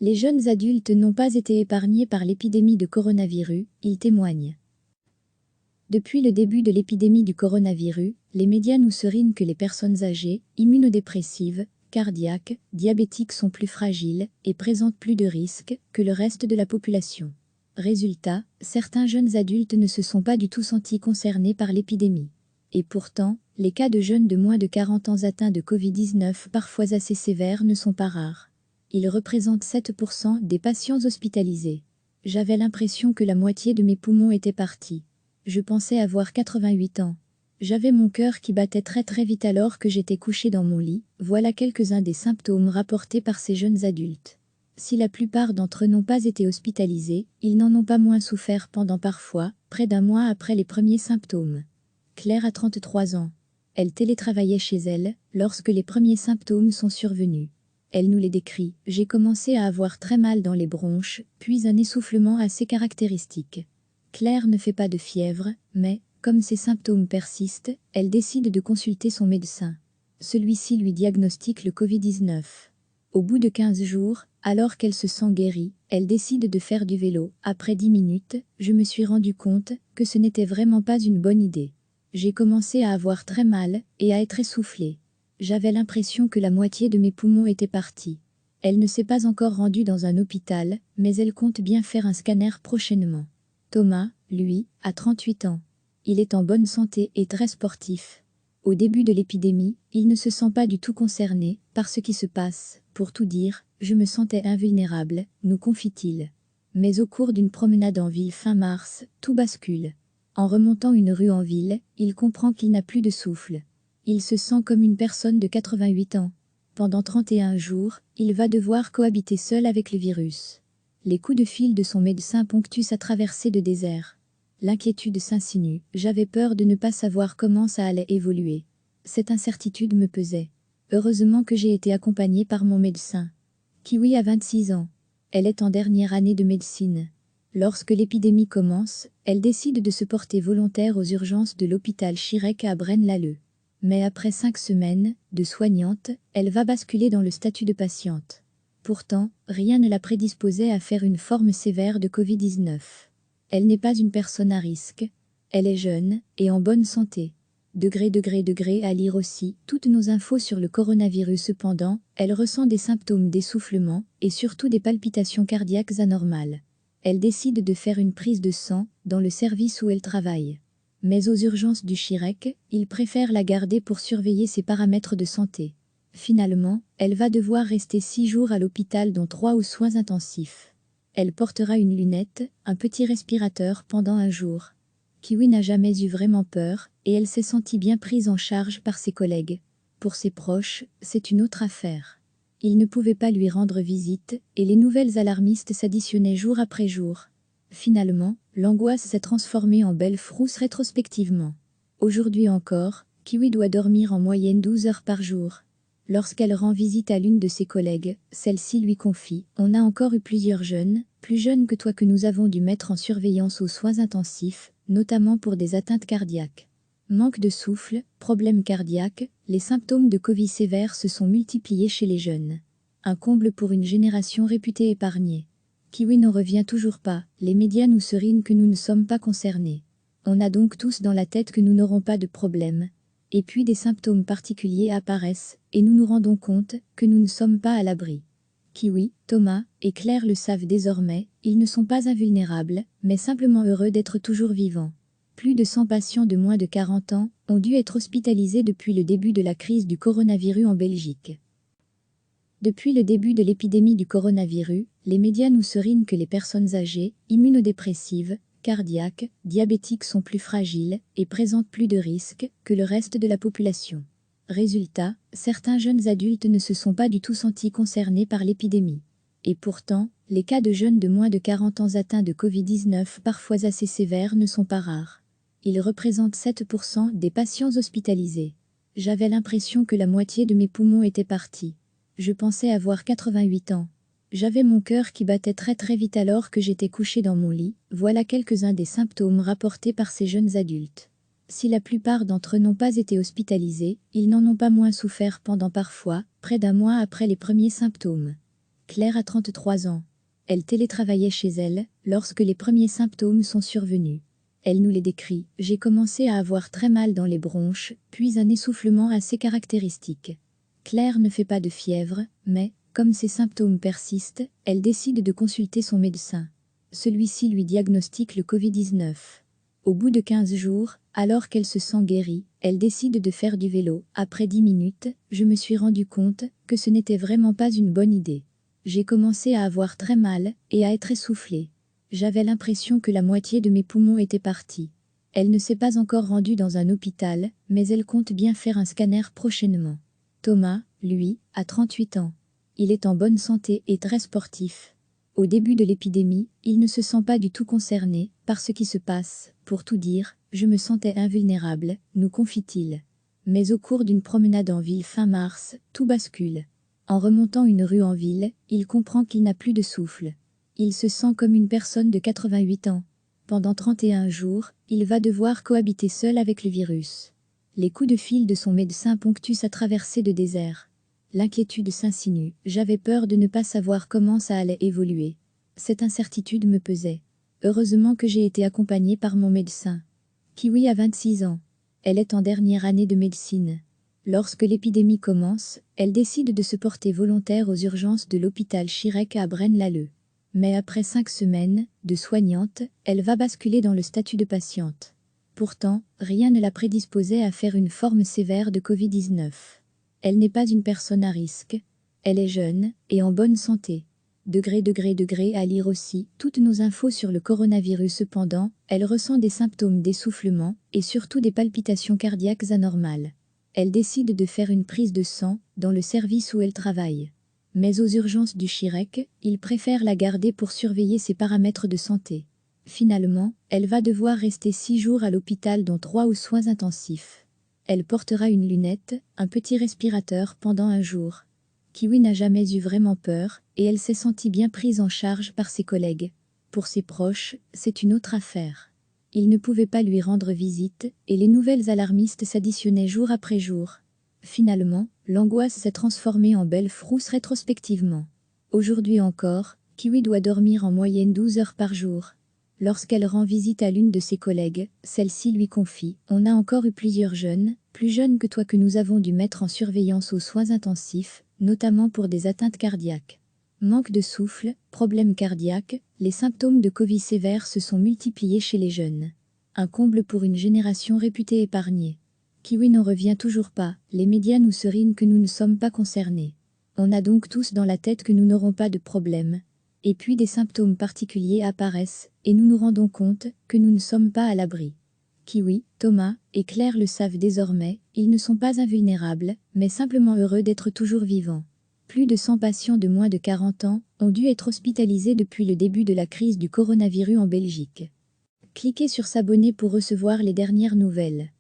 Les jeunes adultes n'ont pas été épargnés par l'épidémie de coronavirus, ils témoignent. Depuis le début de l'épidémie du coronavirus, les médias nous serinent que les personnes âgées, immunodépressives, cardiaques, diabétiques sont plus fragiles et présentent plus de risques que le reste de la population. Résultat, certains jeunes adultes ne se sont pas du tout sentis concernés par l'épidémie. Et pourtant, les cas de jeunes de moins de 40 ans atteints de Covid-19 parfois assez sévères ne sont pas rares. Ils représentent 7% des patients hospitalisés. J'avais l'impression que la moitié de mes poumons étaient partis. Je pensais avoir 88 ans. J'avais mon cœur qui battait très vite alors que j'étais couché dans mon lit. Voilà quelques-uns des symptômes rapportés par ces jeunes adultes. Si la plupart d'entre eux n'ont pas été hospitalisés, ils n'en ont pas moins souffert pendant parfois près d'un mois après les premiers symptômes. Claire a 33 ans. Elle télétravaillait chez elle lorsque les premiers symptômes sont survenus. Elle nous les décrit. J'ai commencé à avoir très mal dans les bronches, puis un essoufflement assez caractéristique. Claire ne fait pas de fièvre, mais, comme ces symptômes persistent, elle décide de consulter son médecin. Celui-ci lui diagnostique le Covid-19. Au bout de 15 jours, alors qu'elle se sent guérie, elle décide de faire du vélo. Après 10 minutes, je me suis rendu compte que ce n'était vraiment pas une bonne idée. J'ai commencé à avoir très mal et à être essoufflée. J'avais l'impression que la moitié de mes poumons étaient partis. Elle ne s'est pas encore rendue dans un hôpital, mais elle compte bien faire un scanner prochainement. Thomas, lui, a 38 ans. Il est en bonne santé et très sportif. Au début de l'épidémie, il ne se sent pas du tout concerné par ce qui se passe. Pour tout dire, je me sentais invulnérable, nous confie-t-il. Mais au cours d'une promenade en ville fin mars, tout bascule. En remontant une rue en ville, il comprend qu'il n'a plus de souffle. Il se sent comme une personne de 88 ans. Pendant 31 jours, il va devoir cohabiter seul avec le virus. Les coups de fil de son médecin ponctuent sa traversée de désert. L'inquiétude s'insinue. J'avais peur de ne pas savoir comment ça allait évoluer. Cette incertitude me pesait. Heureusement que j'ai été accompagnée par mon médecin. Kiwi a 26 ans. Elle est en dernière année de médecine. Lorsque l'épidémie commence, elle décide de se porter volontaire aux urgences de l'hôpital Chirec à Braine-l'Alleud. Mais après 5 semaines de soignante, elle va basculer dans le statut de patiente. Pourtant, rien ne la prédisposait à faire une forme sévère de Covid-19. Elle n'est pas une personne à risque. Elle est jeune et en bonne santé. Degré à lire aussi toutes nos infos sur le coronavirus. Cependant, elle ressent des symptômes d'essoufflement et surtout des palpitations cardiaques anormales. Elle décide de faire une prise de sang dans le service où elle travaille. Mais aux urgences du Chirec, ils préfèrent la garder pour surveiller ses paramètres de santé. Finalement, elle va devoir rester 6 jours à l'hôpital dont 3 aux soins intensifs. Elle portera une lunette, un petit respirateur pendant un jour. Kiwi n'a jamais eu vraiment peur et elle s'est sentie bien prise en charge par ses collègues. Pour ses proches, c'est une autre affaire. Ils ne pouvaient pas lui rendre visite et les nouvelles alarmistes s'additionnaient jour après jour. Finalement, l'angoisse s'est transformée en belle frousse rétrospectivement. Aujourd'hui encore, Kiwi doit dormir en moyenne 12 heures par jour. Lorsqu'elle rend visite à l'une de ses collègues, celle-ci lui confie « On a encore eu plusieurs jeunes, plus jeunes que toi que nous avons dû mettre en surveillance aux soins intensifs, notamment pour des atteintes cardiaques. Manque de souffle, problèmes cardiaques, les symptômes de Covid sévères se sont multipliés chez les jeunes. Un comble pour une génération réputée épargnée. Kiwi n'en revient toujours pas, les médias nous serinent que nous ne sommes pas concernés. On a donc tous dans la tête que nous n'aurons pas de problème. Et puis des symptômes particuliers apparaissent, et nous nous rendons compte que nous ne sommes pas à l'abri. Kiwi, Thomas et Claire le savent désormais, ils ne sont pas invulnérables, mais simplement heureux d'être toujours vivants. Plus de 100 patients de moins de 40 ans ont dû être hospitalisés depuis le début de la crise du coronavirus en Belgique. Depuis le début de l'épidémie du coronavirus, les médias nous serinent que les personnes âgées, immunodépressives, cardiaques, diabétiques sont plus fragiles et présentent plus de risques que le reste de la population. Résultat, certains jeunes adultes ne se sont pas du tout sentis concernés par l'épidémie. Et pourtant, les cas de jeunes de moins de 40 ans atteints de Covid-19 parfois assez sévères ne sont pas rares. Ils représentent 7% des patients hospitalisés. J'avais l'impression que la moitié de mes poumons étaient partis. Je pensais avoir 88 ans. J'avais mon cœur qui battait très vite alors que j'étais couché dans mon lit. Voilà quelques-uns des symptômes rapportés par ces jeunes adultes. Si la plupart d'entre eux n'ont pas été hospitalisés, ils n'en ont pas moins souffert pendant parfois près d'un mois après les premiers symptômes. Claire a 33 ans. Elle télétravaillait chez elle lorsque les premiers symptômes sont survenus. Elle nous les décrit. J'ai commencé à avoir très mal dans les bronches, puis un essoufflement assez caractéristique. Claire ne fait pas de fièvre, mais, comme ces symptômes persistent, elle décide de consulter son médecin. Celui-ci lui diagnostique le Covid-19. Au bout de 15 jours, alors qu'elle se sent guérie, elle décide de faire du vélo. Après 10 minutes, je me suis rendu compte que ce n'était vraiment pas une bonne idée. J'ai commencé à avoir très mal et à être essoufflée. J'avais l'impression que la moitié de mes poumons étaient partis. Elle ne s'est pas encore rendue dans un hôpital, mais elle compte bien faire un scanner prochainement. Thomas, lui, a 38 ans. Il est en bonne santé et très sportif. Au début de l'épidémie, il ne se sent pas du tout concerné par ce qui se passe. Pour tout dire, je me sentais invulnérable, nous confie-t-il. Mais au cours d'une promenade en ville fin mars, tout bascule. En remontant une rue en ville, il comprend qu'il n'a plus de souffle. Il se sent comme une personne de 88 ans. Pendant 31 jours, il va devoir cohabiter seul avec le virus. Les coups de fil de son médecin ponctuent sa traversée de désert. L'inquiétude s'insinue. J'avais peur de ne pas savoir comment ça allait évoluer. Cette incertitude me pesait. Heureusement que j'ai été accompagnée par mon médecin. Kiwi a 26 ans. Elle est en dernière année de médecine. Lorsque l'épidémie commence, elle décide de se porter volontaire aux urgences de l'hôpital Chirec à Braine-l'Alleud. Mais après 5 semaines de soignante, elle va basculer dans le statut de patiente. Pourtant, rien ne la prédisposait à faire une forme sévère de Covid-19. Elle n'est pas une personne à risque. Elle est jeune et en bonne santé. Degré à lire aussi toutes nos infos sur le coronavirus. Cependant, elle ressent des symptômes d'essoufflement et surtout des palpitations cardiaques anormales. Elle décide de faire une prise de sang dans le service où elle travaille. Mais aux urgences du Chirec, il préfère la garder pour surveiller ses paramètres de santé. Finalement, elle va devoir rester 6 jours à l'hôpital dont 3 aux soins intensifs. Elle portera une lunette, un petit respirateur pendant un jour. Kiwi n'a jamais eu vraiment peur et elle s'est sentie bien prise en charge par ses collègues. Pour ses proches, c'est une autre affaire. Ils ne pouvaient pas lui rendre visite et les nouvelles alarmistes s'additionnaient jour après jour. Finalement, l'angoisse s'est transformée en belle frousse rétrospectivement. Aujourd'hui encore, Kiwi doit dormir en moyenne 12 heures par jour. Lorsqu'elle rend visite à l'une de ses collègues, celle-ci lui confie « On a encore eu plusieurs jeunes, plus jeunes que toi que nous avons dû mettre en surveillance aux soins intensifs, notamment pour des atteintes cardiaques. Manque de souffle, problèmes cardiaques, les symptômes de Covid sévères se sont multipliés chez les jeunes. Un comble pour une génération réputée épargnée. Kiwi n'en revient toujours pas, les médias nous serinent que nous ne sommes pas concernés. On a donc tous dans la tête que nous n'aurons pas de problème. Et puis des symptômes particuliers apparaissent, et nous nous rendons compte que nous ne sommes pas à l'abri. Kiwi, Thomas et Claire le savent désormais, ils ne sont pas invulnérables, mais simplement heureux d'être toujours vivants. Plus de 100 patients de moins de 40 ans ont dû être hospitalisés depuis le début de la crise du coronavirus en Belgique. Cliquez sur s'abonner pour recevoir les dernières nouvelles.